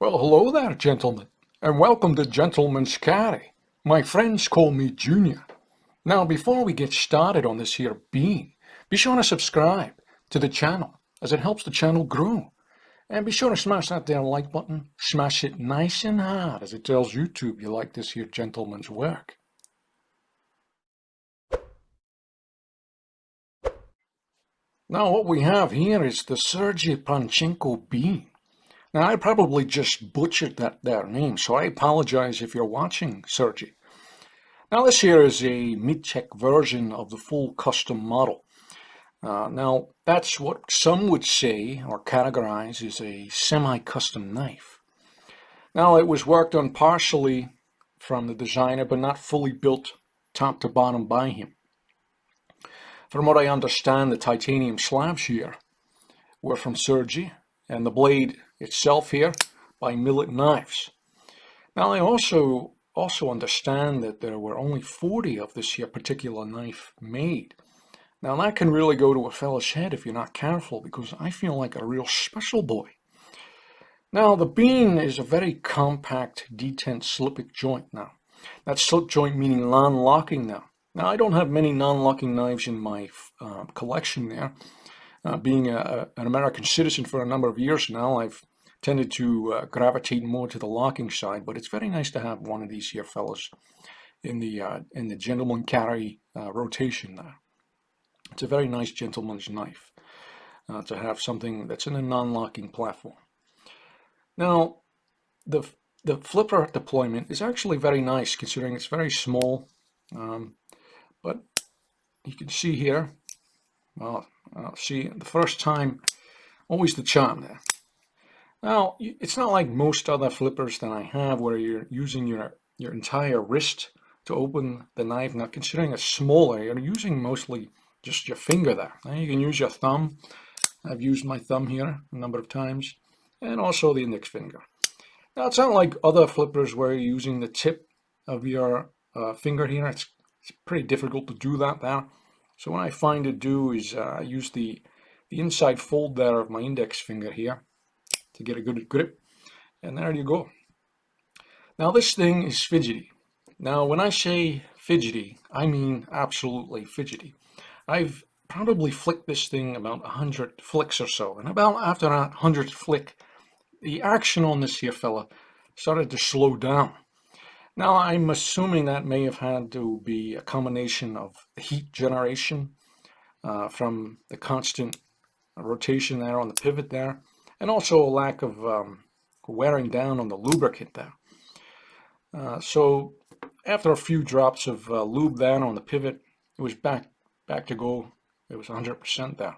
Well, hello there, gentlemen, and welcome to Gentleman's Carry. My friends call me Junior. Now, before we get started on this here bean, be sure to subscribe to the channel, as it helps the channel grow. And be sure to smash that there like button, smash it nice and hard, as it tells YouTube you like this here gentleman's work. Now, what we have here is the Serge Panchenko bean. Now, I probably just butchered that there name, so I apologize if you're watching, Serge. Now this here is a MidTech version of the full custom model. Now that's what some would say or categorize as a semi-custom knife. Now it was worked on partially from the designer but not fully built top to bottom by him. From what I understand, the titanium slabs here were from Serge and the blade itself here by Millet Knives. Now I also understand that there were only 40 of this here particular knife made. Now that can really go to a fella's head if you're not careful, because I feel like a real special boy. Now the bean is a very compact detent slipic joint now. That's slip joint meaning non-locking now. Now I don't have many non-locking knives in my collection there. Being an American citizen for a number of years now, I've tended to gravitate more to the locking side, but it's very nice to have one of these here fellas in the gentleman carry rotation there. It's a very nice gentleman's knife to have something that's in a non-locking platform. Now, the flipper deployment is actually very nice considering it's very small, but you can see here, well, see the first time, always the charm there. Now, it's not like most other flippers that I have where you're using your entire wrist to open the knife. Now, considering it's smaller, you're using mostly just your finger there. Now, you can use your thumb. I've used my thumb here a number of times, and also the index finger. Now, it's not like other flippers where you're using the tip of your finger here. It's pretty difficult to do that there. So what I find to do is use the inside fold there of my index finger here to get a good grip, and there you go. Now this thing is fidgety. Now when I say fidgety, I mean absolutely fidgety. I've probably flicked this thing about 100 flicks or so, and about after that 100th flick, the action on this here fella started to slow down. Now I'm assuming that may have had to be a combination of heat generation from the constant rotation there on the pivot there, and also a lack of wearing down on the lubricant there. So after a few drops of lube there on the pivot, it was back to go. It was 100% there.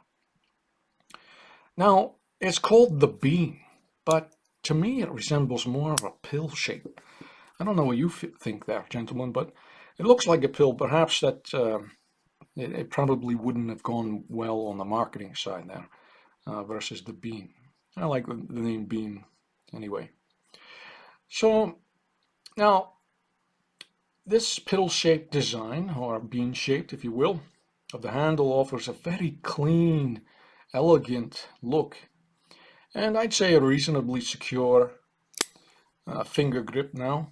Now it's called the bean, but to me it resembles more of a pill shape. I don't know what you think there, gentlemen, but it looks like a pill. Perhaps that it probably wouldn't have gone well on the marketing side there versus the bean. I like the name bean anyway. So now this pill-shaped design, or bean-shaped if you will, of the handle offers a very clean, elegant look, and I'd say a reasonably secure finger grip now.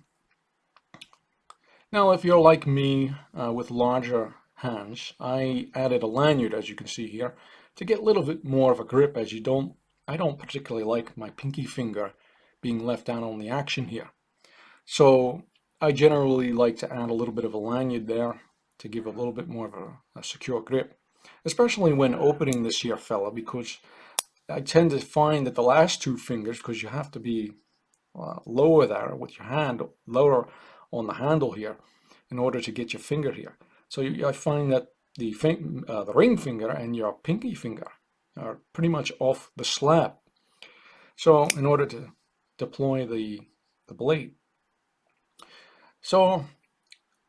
Now if you're like me with larger hands, I added a lanyard, as you can see here, to get a little bit more of a grip, as I don't particularly like my pinky finger being left out on the action here. So I generally like to add a little bit of a lanyard there to give a little bit more of a secure grip, especially when opening this here fella, because I tend to find that the last two fingers, because you have to be lower there with your hand, lower on the handle here in order to get your finger here. So I find that the ring finger and your pinky finger are pretty much off the slab. So in order to deploy the blade. So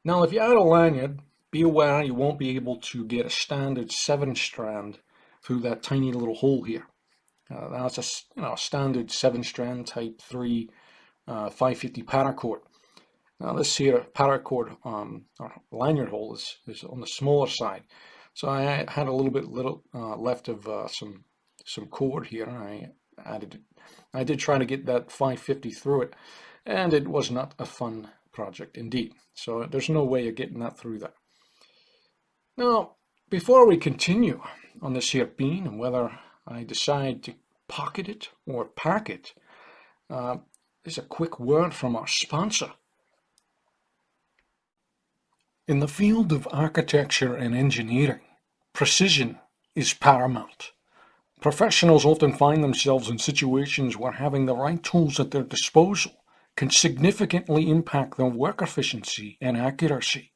now if you add a lanyard, be aware you won't be able to get a standard 7-strand through that tiny little hole here. Now it's a standard 7-strand type 3 550 paracord. Now this here paracord or lanyard hole is on the smaller side. So I had a little bit left of some cord here, and I I did try to get that 550 through it, and it was not a fun project indeed. So there's no way of getting that through there. Now, before we continue on this here bean and whether I decide to pocket it or pack it, there's a quick word from our sponsor. In the field of architecture and engineering, precision is paramount. Professionals often find themselves in situations where having the right tools at their disposal can significantly impact their work efficiency and accuracy.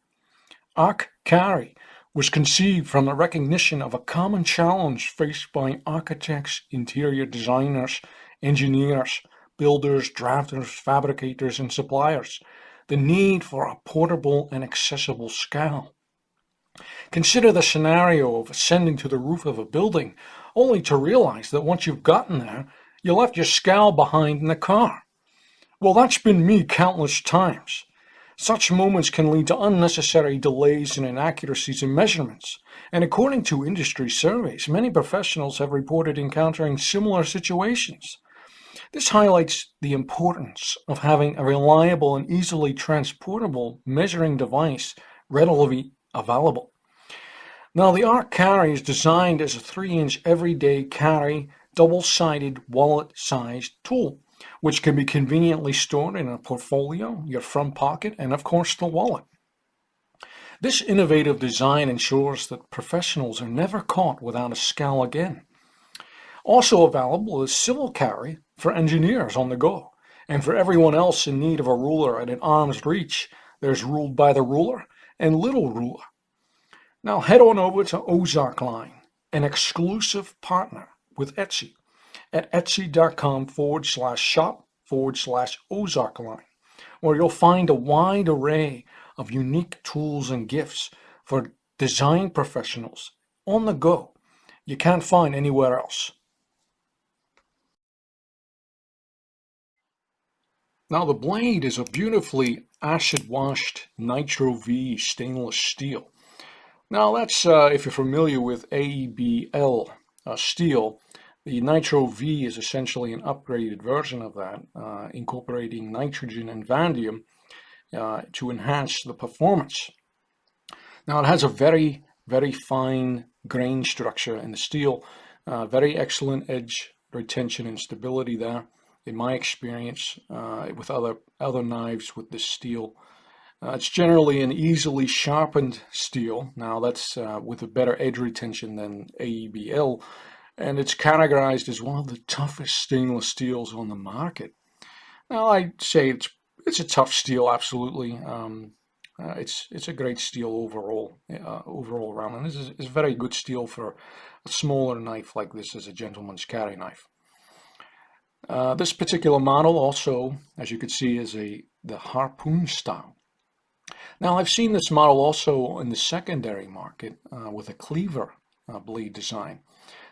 ArcCarry was conceived from the recognition of a common challenge faced by architects, interior designers, engineers, builders, drafters, fabricators, and suppliers: the need for a portable and accessible scow. Consider the scenario of ascending to the roof of a building only to realize that once you've gotten there, you left your scow behind in the car. Well, that's been me countless times. Such moments can lead to unnecessary delays and inaccuracies in measurements, and according to industry surveys, many professionals have reported encountering similar situations. This highlights the importance of having a reliable and easily transportable measuring device readily available. Now, the Arc Carry is designed as a 3-inch everyday carry, double-sided wallet-sized tool, which can be conveniently stored in a portfolio, your front pocket, and of course the wallet. This innovative design ensures that professionals are never caught without a scow again. Also available is Civil Carry for engineers on the go, and for everyone else in need of a ruler at an arm's reach, there's Ruled by the Ruler and Little Ruler. Now head on over to Ozark Line, an exclusive partner with Etsy, at etsy.com/shop/Ozark Line, where you'll find a wide array of unique tools and gifts for design professionals on the go you can't find anywhere else. Now the blade is a beautifully acid-washed Nitro V stainless steel. Now that's, if you're familiar with AEBL steel, the Nitro V is essentially an upgraded version of that, incorporating nitrogen and vanadium to enhance the performance. Now it has a very, very fine grain structure in the steel, very excellent edge retention and stability there. In my experience with other knives with this steel, it's generally an easily sharpened steel. Now that's with a better edge retention than AEBL, and it's categorized as one of the toughest stainless steels on the market. Now I'd say it's a tough steel, absolutely. It's a great steel overall around, and this is very good steel for a smaller knife like this as a gentleman's carry knife. This particular model also, as you can see, is the harpoon style. Now I've seen this model also in the secondary market with a cleaver blade design.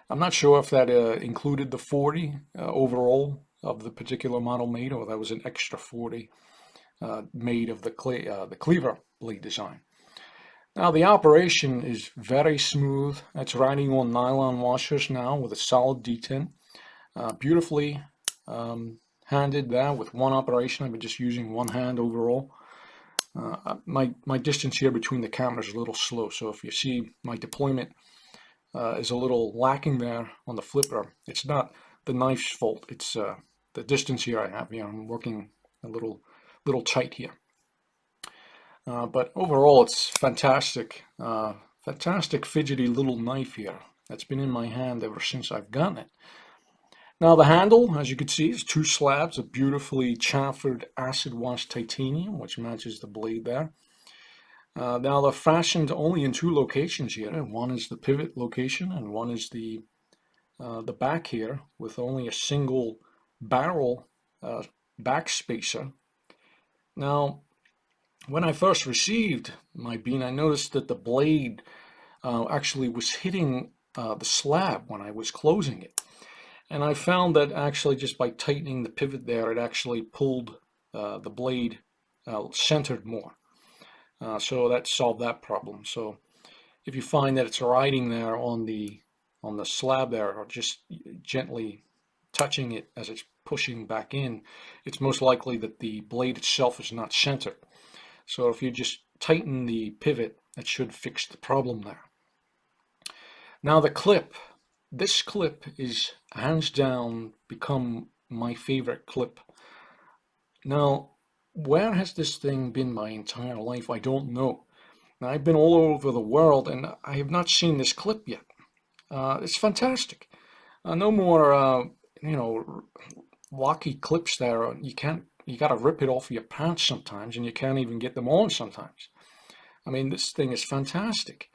I'm not sure if that included the 40 overall of the particular model made, or that was an extra 40 made of the cleaver blade design. Now the operation is very smooth. It's riding on nylon washers now with a solid detent. Beautifully handed there with one operation. I've been just using one hand overall. My distance here between the cameras is a little slow, so if you see my deployment is a little lacking there on the flipper, it's not the knife's fault. It's the distance here I have. I'm working a little tight here. But overall, it's fantastic. Fantastic fidgety little knife here that's been in my hand ever since I've gotten it. Now the handle, as you can see, is 2 slabs of beautifully chamfered acid-washed titanium, which matches the blade there. Now they're fashioned only in 2 locations here. One is the pivot location, and one is the back here with only a single barrel back spacer. Now, when I first received my bean, I noticed that the blade actually was hitting the slab when I was closing it. And I found that actually just by tightening the pivot there, it actually pulled the blade centered more. So that solved that problem. So if you find that it's riding there on the slab there, or just gently touching it as it's pushing back in, it's most likely that the blade itself is not centered. So if you just tighten the pivot, it should fix the problem there. Now the clip. This clip is hands down become my favorite clip. Now, where has this thing been my entire life? I don't know. Now, I've been all over the world and I have not seen this clip yet. It's fantastic. No more, locky clips there. You gotta rip it off your pants sometimes and you can't even get them on sometimes. I mean, this thing is fantastic.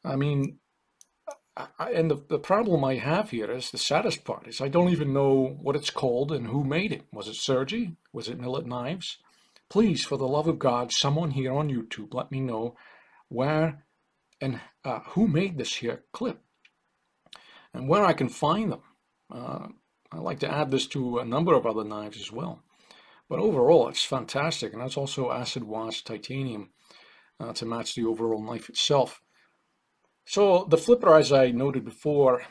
I mean, and the problem I have here is the saddest part is I don't even know what it's called and who made it. Was it Serge? Was it Millet Knives? Please, for the love of God, someone here on YouTube, let me know where and who made this here clip and where I can find them. I like to add this to a number of other knives as well. But overall, it's fantastic, and that's also acid wash titanium to match the overall knife itself. So the flipper, as I noted before,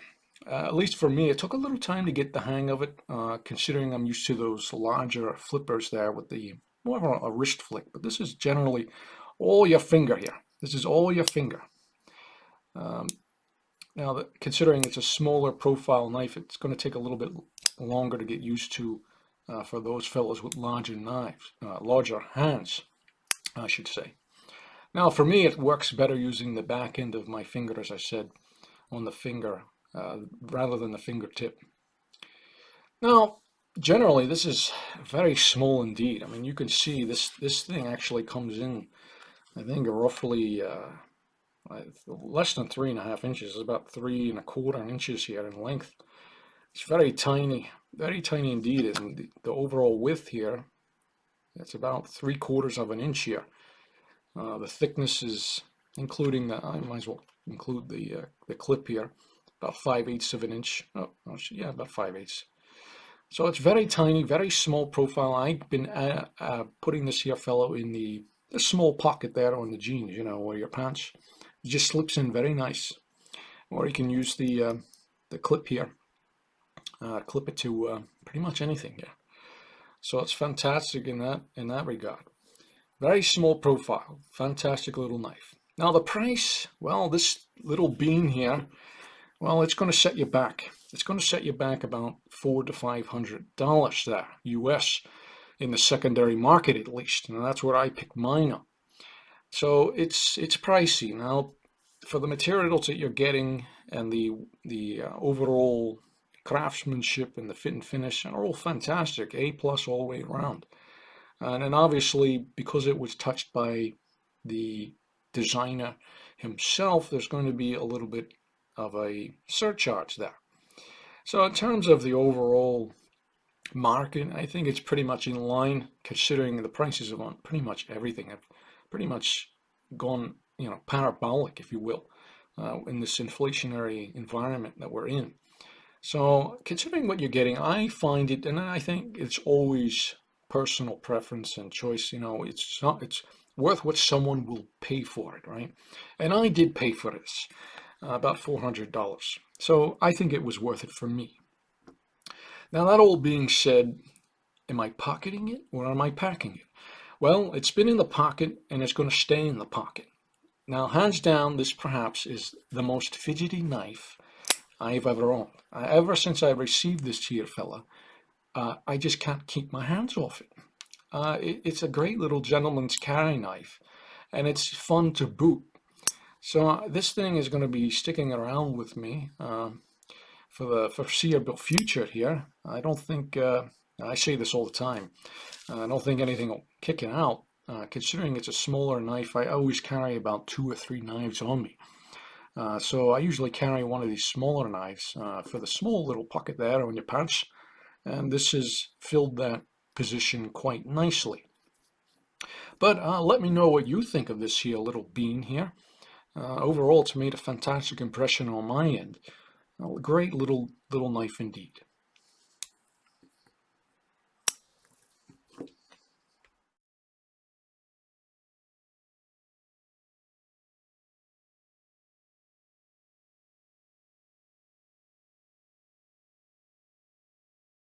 at least for me, it took a little time to get the hang of it, considering I'm used to those larger flippers there with the more of a wrist flick. But this is generally all your finger here. This is all your finger. Now, considering it's a smaller profile knife, it's going to take a little bit longer to get used to for those fellows with larger knives, larger hands, I should say. Now, for me, it works better using the back end of my finger, as I said, on the finger rather than the fingertip. Now, generally, this is very small indeed. I mean, you can see this thing actually comes in, I think, roughly less than 3.5 inches. It's about 3¼ inches here in length. It's very tiny indeed. And the overall width here, it's about 3/4 of an inch here. The thickness is, including the, I might as well include the clip here, about 5/8 of an inch. Oh, yeah, about 5/8. So it's very tiny, very small profile. I've been putting this here fellow in the small pocket there on the jeans, you know, or your pants. It just slips in very nice. Or you can use the clip here, clip it to pretty much anything here. So it's fantastic in that regard. Very small profile, fantastic little knife. Now the price, well, this little bean here, well, it's going to set you back. It's going to set you back about $400 to $500 there, US, in the secondary market at least, and that's where I picked mine up. So it's pricey. Now, for the materials that you're getting and the overall craftsmanship and the fit and finish are all fantastic, A+ all the way around. And then obviously, because it was touched by the designer himself, there's going to be a little bit of a surcharge there. So in terms of the overall market, I think it's pretty much in line, considering the prices of on pretty much everything have pretty much gone, parabolic, if you will, in this inflationary environment that we're in. So considering what you're getting, I find it, and I think it's always personal preference and choice. It's worth what someone will pay for it, right? And I did pay for this, about $400. So I think it was worth it for me. Now, that all being said, am I pocketing it or am I packing it? Well, it's been in the pocket and it's going to stay in the pocket. Now, hands down, this perhaps is the most fidgety knife I've ever owned. Ever since I received this here fella, I just can't keep my hands off it. It's a great little gentleman's carry knife, and it's fun to boot. So this thing is going to be sticking around with me for the foreseeable future here. I don't think, I say this all the time, I don't think anything will kick it out. Considering it's a smaller knife, I always carry about 2 or 3 knives on me. So I usually carry one of these smaller knives for the small little pocket there on your pants. And this has filled that position quite nicely. But let me know what you think of this here little bean here. Overall, it's made a fantastic impression on my end. A great little knife indeed.